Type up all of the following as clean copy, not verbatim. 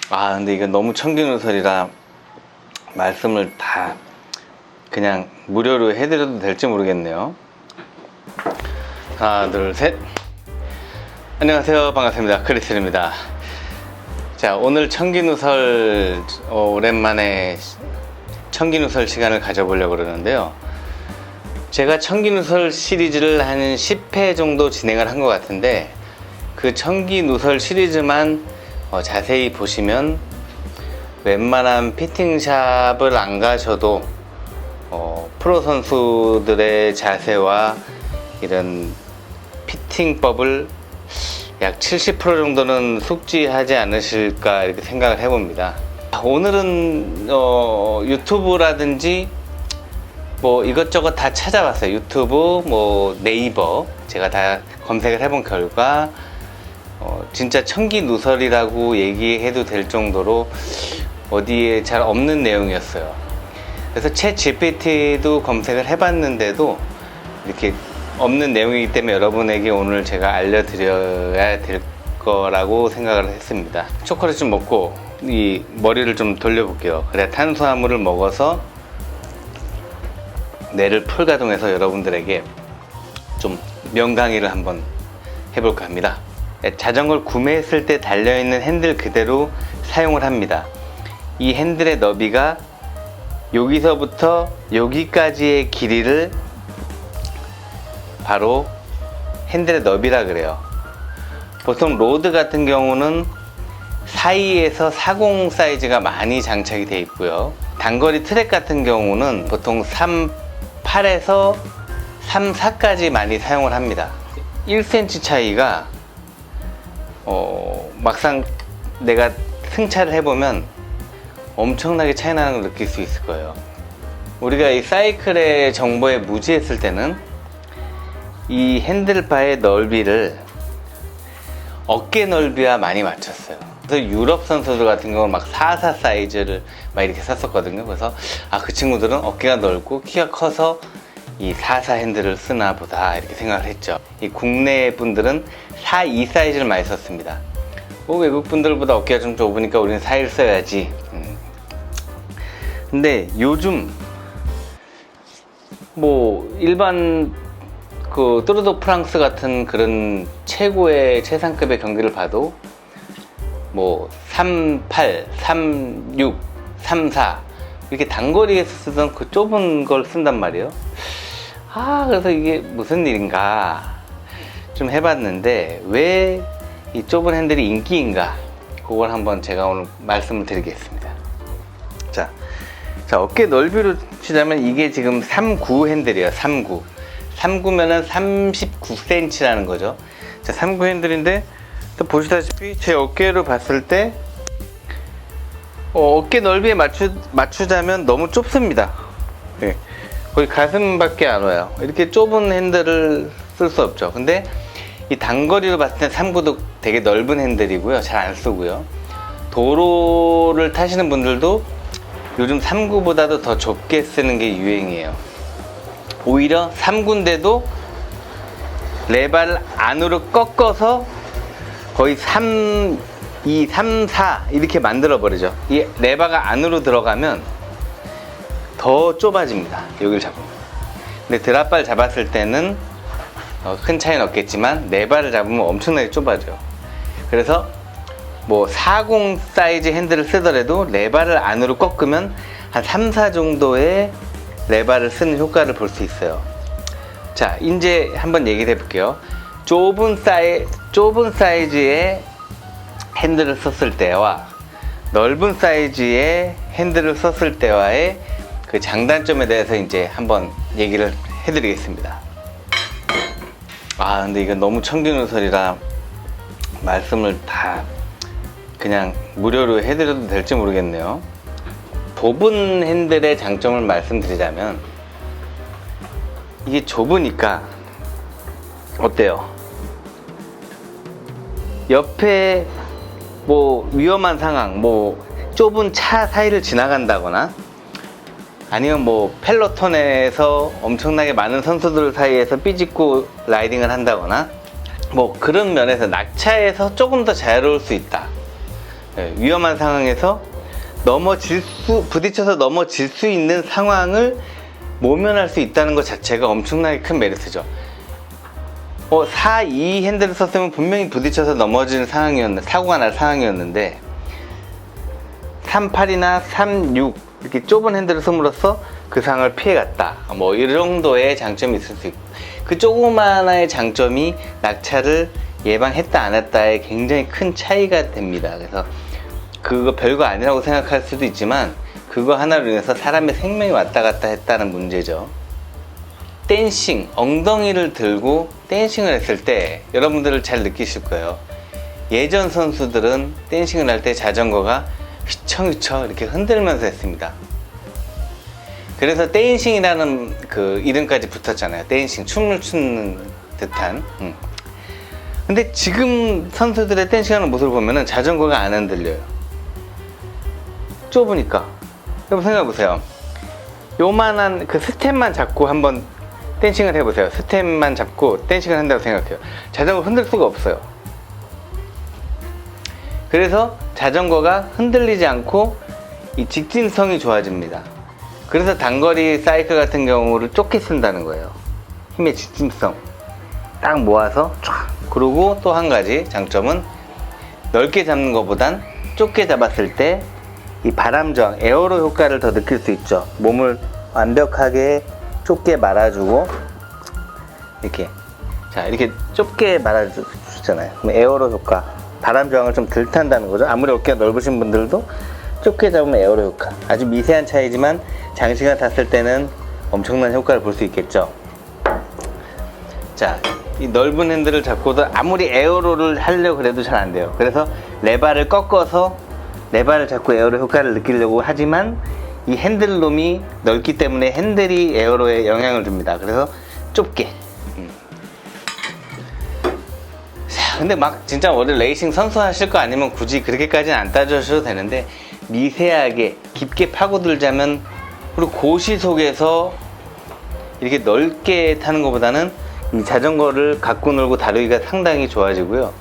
근데 이거 너무 청기누설이라 말씀을 다 그냥 무료로 해드려도 될지 모르겠네요. 하나, 둘, 셋. 안녕하세요. 반갑습니다. 크리스입니다. 자, 오늘 청기누설, 오랜만에 청기누설 시간을 가져보려고 그러는데요. 제가 청기누설 시리즈를 한 10회 정도 진행을 한 것 같은데, 그 청기누설 시리즈만 자세히 보시면 웬만한 피팅샵을 안 가셔도 프로 선수들의 자세와 이런 피팅법을 약 70% 정도는 숙지하지 않으실까 이렇게 생각을 해봅니다. 오늘은 유튜브라든지 뭐 이것저것 다 찾아봤어요. 유튜브, 뭐 네이버 제가 다 검색을 해본 결과 진짜 청기누설이라고 얘기해도 될 정도로 어디에 잘 없는 내용이었어요. 그래서 챗 GPT도 검색을 해봤는데도 이렇게 없는 내용이기 때문에 여러분에게 오늘 제가 알려드려야 될 거라고 생각을 했습니다. 초콜릿 좀 먹고 이 머리를 좀 돌려볼게요. 그래야 탄수화물을 먹어서 뇌를 풀가동해서 여러분들에게 좀 명강의를 한번 해볼까 합니다. 자전거를 구매했을 때 달려있는 핸들 그대로 사용을 합니다. 이 핸들의 너비가 여기서부터 여기까지의 길이를 바로 핸들의 너비라 그래요. 보통 로드 같은 경우는 42에서 40 사이즈가 많이 장착이 되어 있고요. 단거리 트랙 같은 경우는 보통 38에서 34까지 많이 사용을 합니다. 1cm 차이가 막상 내가 승차를 해보면 엄청나게 차이 나는 걸 느낄 수 있을 거예요. 우리가 이 사이클의 정보에 무지했을 때는 이 핸들바의 넓이를 어깨 넓이와 많이 맞췄어요. 그래서 유럽 선수들 같은 경우는 막 44 사이즈를 막 이렇게 샀었거든요. 그래서 그 친구들은 어깨가 넓고 키가 커서 이 44 핸들을 쓰나 보다 이렇게 생각을 했죠. 이 국내 분들은 42 사이즈를 많이 썼습니다. 외국 분들보다 어깨가 좀 좁으니까 우리는 41 써야지. 근데 요즘 뭐 일반 그 뚜르도 프랑스 같은 그런 최고의 최상급의 경기를 봐도 뭐 38, 36, 34 이렇게 단거리에서 쓰던 그 좁은 걸 쓴단 말이에요. 그래서 이게 무슨 일인가 좀 해봤는데 왜 이 좁은 핸들이 인기인가, 그걸 한번 제가 오늘 말씀을 드리겠습니다. 자, 어깨 넓이로 치자면 이게 지금 39 핸들이에요. 39면은 39cm라는 거죠. 자, 39 핸들인데 또 보시다시피 제 어깨로 봤을 때 어깨 넓이에 맞추자면 너무 좁습니다. 네. 거의 가슴밖에 안 와요. 이렇게 좁은 핸들을 쓸 수 없죠. 근데 이 단거리로 봤을 때 39도 되게 넓은 핸들이고요. 잘 안 쓰고요. 도로를 타시는 분들도 요즘 39보다도 더 좁게 쓰는 게 유행이에요. 오히려 39인데도 레바를 안으로 꺾어서 거의 3, 2, 3, 4 이렇게 만들어 버리죠. 이 레바가 안으로 들어가면 더 좁아집니다. 여기를 잡으면. 근데 드랍바를 잡았을 때는 큰 차이는 없겠지만 레바를 잡으면 엄청나게 좁아져요. 그래서 뭐 40 사이즈 핸들을 쓰더라도 레바를 안으로 꺾으면 한 3, 4 정도의 레바를 쓰는 효과를 볼 수 있어요. 자, 이제 한번 얘기를 해볼게요. 좁은 사이즈의 핸들을 썼을 때와 넓은 사이즈의 핸들을 썼을 때와의 그 장단점에 대해서 이제 한번 얘기를 해드리겠습니다. 근데 이거 너무 청기누설이라 말씀을 다 그냥 무료로 해드려도 될지 모르겠네요. 좁은 핸들의 장점을 말씀드리자면 이게 좁으니까 어때요? 옆에 뭐 위험한 상황, 뭐 좁은 차 사이를 지나간다거나 아니면 뭐 펠로톤에서 엄청나게 많은 선수들 사이에서 삐짓고 라이딩을 한다거나 뭐 그런 면에서 낙차에서 조금 더 자유로울 수 있다. 위험한 상황에서 부딪혀서 넘어질 수 있는 상황을 모면할 수 있다는 것 자체가 엄청나게 큰 메리트죠. 4, 2 핸들을 썼으면 분명히 부딪혀서 넘어지는 사고가 날 상황이었는데 3, 8이나 3, 6 이렇게 좁은 핸들을 씀으로써 그 상황을 피해갔다. 뭐 이 정도의 장점이 있을 수 있고, 그 조그마나의 장점이 낙차를 예방했다 안 했다에 굉장히 큰 차이가 됩니다. 그래서 그거 별거 아니라고 생각할 수도 있지만 그거 하나로 인해서 사람의 생명이 왔다 갔다 했다는 문제죠. 댄싱, 엉덩이를 들고 댄싱을 했을 때 여러분들을 잘 느끼실 거예요. 예전 선수들은 댄싱을 할 때 자전거가 휘청휘청 이렇게 흔들면서 했습니다. 그래서 댄싱이라는 그 이름까지 붙었잖아요. 댄싱, 춤을 추는 듯한. 근데 지금 선수들의 댄싱하는 모습을 보면은 자전거가 안 흔들려요. 좁으니까. 여러분 생각해보세요. 요만한 그 스텝만 잡고 한번 댄싱을 해보세요. 스텝만 잡고 댄싱을 한다고 생각해요. 자전거 흔들 수가 없어요. 그래서 자전거가 흔들리지 않고 이 직진성이 좋아집니다. 그래서 단거리 사이클 같은 경우를 좁게 쓴다는 거예요. 힘의 직진성 딱 모아서 쫙. 그리고 또 한 가지 장점은 넓게 잡는 것보단 좁게 잡았을 때 이 바람 저항, 에어로 효과를 더 느낄 수 있죠. 몸을 완벽하게 좁게 말아주고 이렇게 좁게 말아주잖아요. 그럼 에어로 효과, 바람 저항을 좀 덜 탄다는 거죠. 아무리 어깨가 넓으신 분들도 좁게 잡으면 에어로 효과, 아주 미세한 차이지만 장시간 탔을 때는 엄청난 효과를 볼 수 있겠죠. 자, 이 넓은 핸들을 잡고도 아무리 에어로를 하려고 해도 잘 안 돼요. 그래서 레바를 꺾어서 레바를 잡고 에어로 효과를 느끼려고 하지만 이 핸들놈이 넓기 때문에 핸들이 에어로에 영향을 줍니다. 그래서 좁게. 자, 근데 막 진짜 원래 레이싱 선수 하실 거 아니면 굳이 그렇게까지는 안 따져셔도 되는데 미세하게 깊게 파고들자면, 그리고 고시속에서 이렇게 넓게 타는 것보다는 이 자전거를 갖고 놀고 다루기가 상당히 좋아지고요.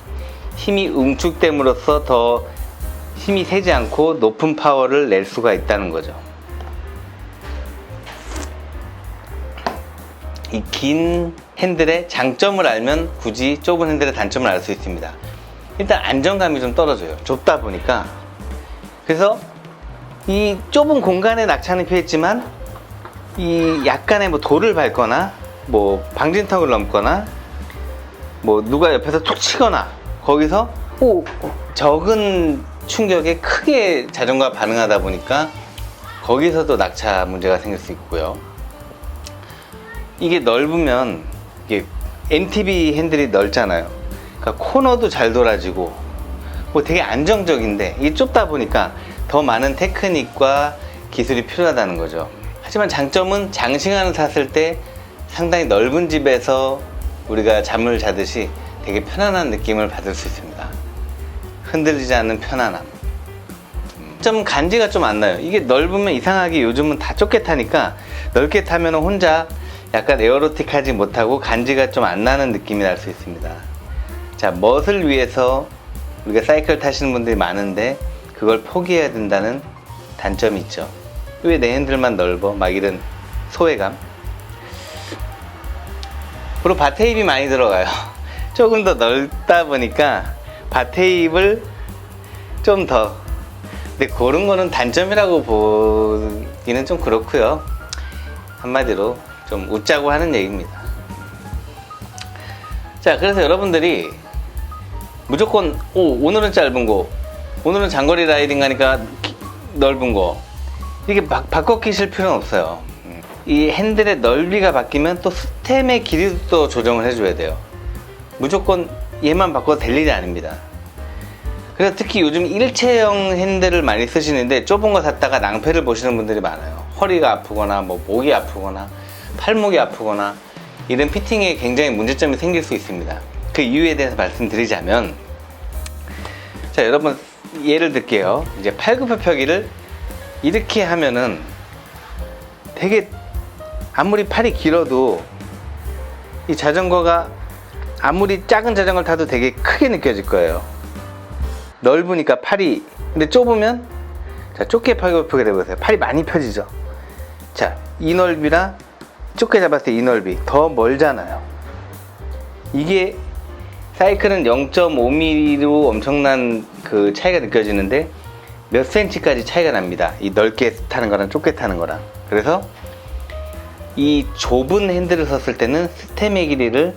힘이 응축됨으로써 더 힘이 세지 않고 높은 파워를 낼 수가 있다는 거죠. 이 긴 핸들의 장점을 알면 굳이 좁은 핸들의 단점을 알 수 있습니다. 일단 안정감이 좀 떨어져요. 좁다 보니까. 그래서 이 좁은 공간에 낙차는 피했지만 이 약간의 뭐 돌을 밟거나 뭐 방진턱을 넘거나 뭐 누가 옆에서 툭 치거나 거기서 적은 충격에 크게 자전거가 반응하다 보니까 거기서도 낙차 문제가 생길 수 있고요. 이게 넓으면 이게 MTB 핸들이 넓잖아요. 그러니까 코너도 잘 돌아지고 뭐 되게 안정적인데 이게 좁다 보니까 더 많은 테크닉과 기술이 필요하다는 거죠. 하지만 장점은 장시간을 탔을 때 상당히 넓은 집에서 우리가 잠을 자듯이 되게 편안한 느낌을 받을 수 있습니다. 흔들리지 않는 편안함. 좀 간지가 좀 안 나요. 이게 넓으면 이상하게 요즘은 다 좁게 타니까 넓게 타면 혼자 약간 에어로틱하지 못하고 간지가 좀 안 나는 느낌이 날 수 있습니다. 자, 멋을 위해서 우리가 사이클 타시는 분들이 많은데 그걸 포기해야 된다는 단점이 있죠. 왜 내 핸들만 넓어? 막 이런 소외감. 그리고 바테입이 많이 들어가요. 조금 더 넓다 보니까 바테입을 좀 더, 근데 그런 거는 단점이라고 보기는 좀 그렇고요. 한마디로 좀 웃자고 하는 얘기입니다. 자, 그래서 여러분들이 무조건 오늘은 짧은 거, 오늘은 장거리 라이딩 가니까 넓은 거, 이게 막 바꿔 끼실 필요는 없어요. 이 핸들의 넓이가 바뀌면 또 스템의 길이도 조정을 해줘야 돼요. 무조건 얘만 바꿔도 될 일이 아닙니다. 그래서 특히 요즘 일체형 핸들을 많이 쓰시는데 좁은 거 샀다가 낭패를 보시는 분들이 많아요. 허리가 아프거나 뭐 목이 아프거나 팔목이 아프거나 이런 피팅에 굉장히 문제점이 생길 수 있습니다. 그 이유에 대해서 말씀드리자면, 자, 여러분 예를 들게요. 이제 팔굽혀펴기를 이렇게 하면은 되게 아무리 팔이 길어도 이 자전거가 아무리 작은 자전거를 타도 되게 크게 느껴질 거예요. 넓으니까 팔이 근데 좁으면, 자, 좁게 펴게 되보세요. 팔이 많이 펴지죠. 자, 이 넓이랑 좁게 잡았을 때 이 넓이 더 멀잖아요. 이게 사이클은 0.5mm로 엄청난 그 차이가 느껴지는데 몇 센치까지 차이가 납니다. 이 넓게 타는 거랑 좁게 타는 거랑. 그래서 이 좁은 핸들을 섰을 때는 스템의 길이를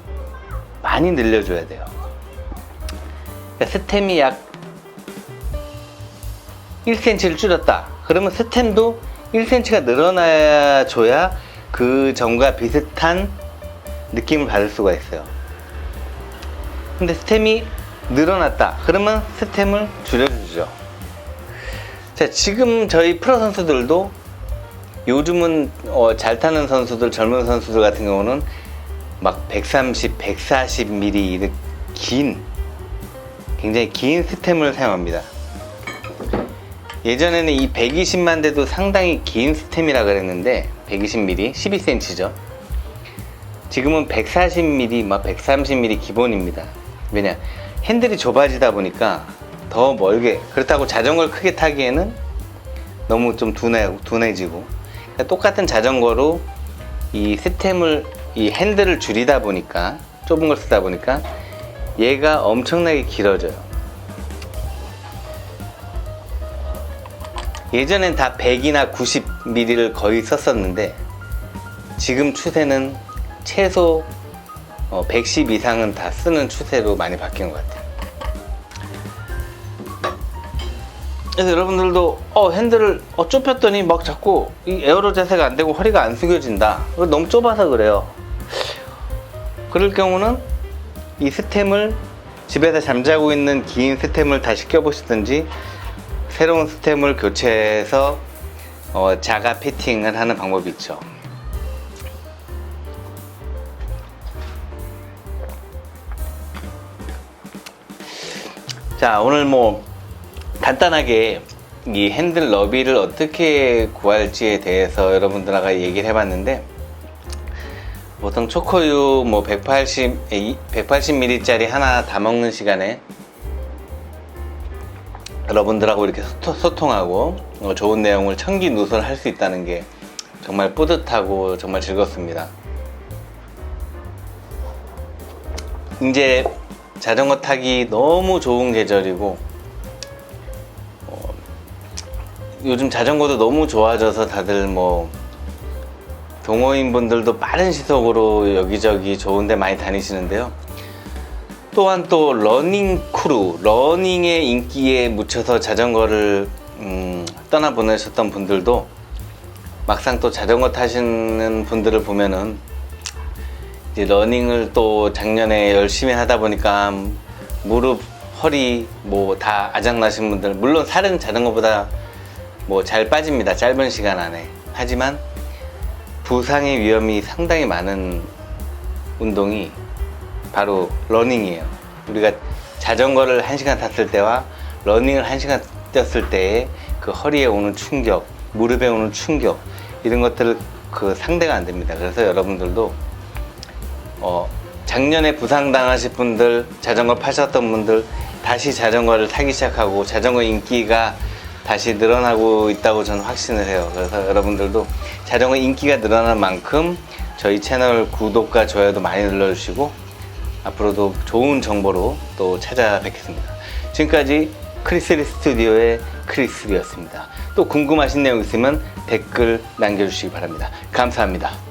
많이 늘려줘야 돼요. 그러니까 스템이 약 1cm를 줄였다. 그러면 스템도 1cm가 늘어나야 줘야 그 전과 비슷한 느낌을 받을 수가 있어요. 근데 스템이 늘어났다. 그러면 스템을 줄여주죠. 자, 지금 저희 프로 선수들도 요즘은 잘 타는 선수들, 젊은 선수들 같은 경우는 막 130, 140mm 굉장히 긴 스템을 사용합니다. 예전에는 이 120만 대도 상당히 긴 스템이라 그랬는데 120mm, 12cm죠. 지금은 140mm, 막 130mm 기본입니다. 왜냐? 핸들이 좁아지다 보니까 더 멀게, 그렇다고 자전거를 크게 타기에는 너무 좀 둔해지고, 그러니까 똑같은 자전거로 이 스템을, 이 핸들을 줄이다 보니까, 좁은 걸 쓰다 보니까 얘가 엄청나게 길어져요. 예전엔 다 100이나 90mm를 거의 썼었는데 지금 추세는 최소 110 이상은 다 쓰는 추세로 많이 바뀐 것 같아요. 그래서 여러분들도 핸들을 좁혔더니 막 자꾸 이 에어로 자세가 안 되고 허리가 안 숙여진다. 너무 좁아서 그래요. 그럴 경우는 이 스템을, 집에서 잠자고 있는 긴 스템을 다시 껴보시든지 새로운 스템을 교체해서 자가 피팅을 하는 방법이 있죠. 자, 오늘 뭐 간단하게 이 핸들 너비를 어떻게 구할지에 대해서 여러분들하고 얘기를 해봤는데, 보통 초코우유 뭐 180mm 짜리 하나 다 먹는 시간에 여러분들하고 이렇게 소통하고 좋은 내용을 청기누설할 수 있다는 게 정말 뿌듯하고 정말 즐겁습니다. 이제 자전거 타기 너무 좋은 계절이고, 요즘 자전거도 너무 좋아져서 다들 뭐 동호인 분들도 빠른 시속으로 여기저기 좋은 데 많이 다니시는데요. 또한 또 러닝 크루, 러닝의 인기에 묻혀서 자전거를 떠나보내셨던 분들도 막상 또 자전거 타시는 분들을 보면은 이제 러닝을 또 작년에 열심히 하다 보니까 무릎, 허리 뭐 다 아작나신 분들, 물론 살은 자전거보다 뭐 잘 빠집니다. 짧은 시간 안에. 하지만 부상의 위험이 상당히 많은 운동이 바로 러닝이에요. 우리가 자전거를 1시간 탔을 때와 러닝을 1시간 뛰었을 때의 그 허리에 오는 충격, 무릎에 오는 충격, 이런 것들을 그 상대가 안 됩니다. 그래서 여러분들도 작년에 부상당하신 분들, 자전거 파셨던 분들 다시 자전거를 타기 시작하고 자전거 인기가 다시 늘어나고 있다고 저는 확신을 해요. 그래서 여러분들도 자전거 인기가 늘어난 만큼 저희 채널 구독과 좋아요도 많이 눌러주시고 앞으로도 좋은 정보로 또 찾아뵙겠습니다. 지금까지 크리스리 스튜디오의 크리스리였습니다. 또 궁금하신 내용 있으면 댓글 남겨주시기 바랍니다. 감사합니다.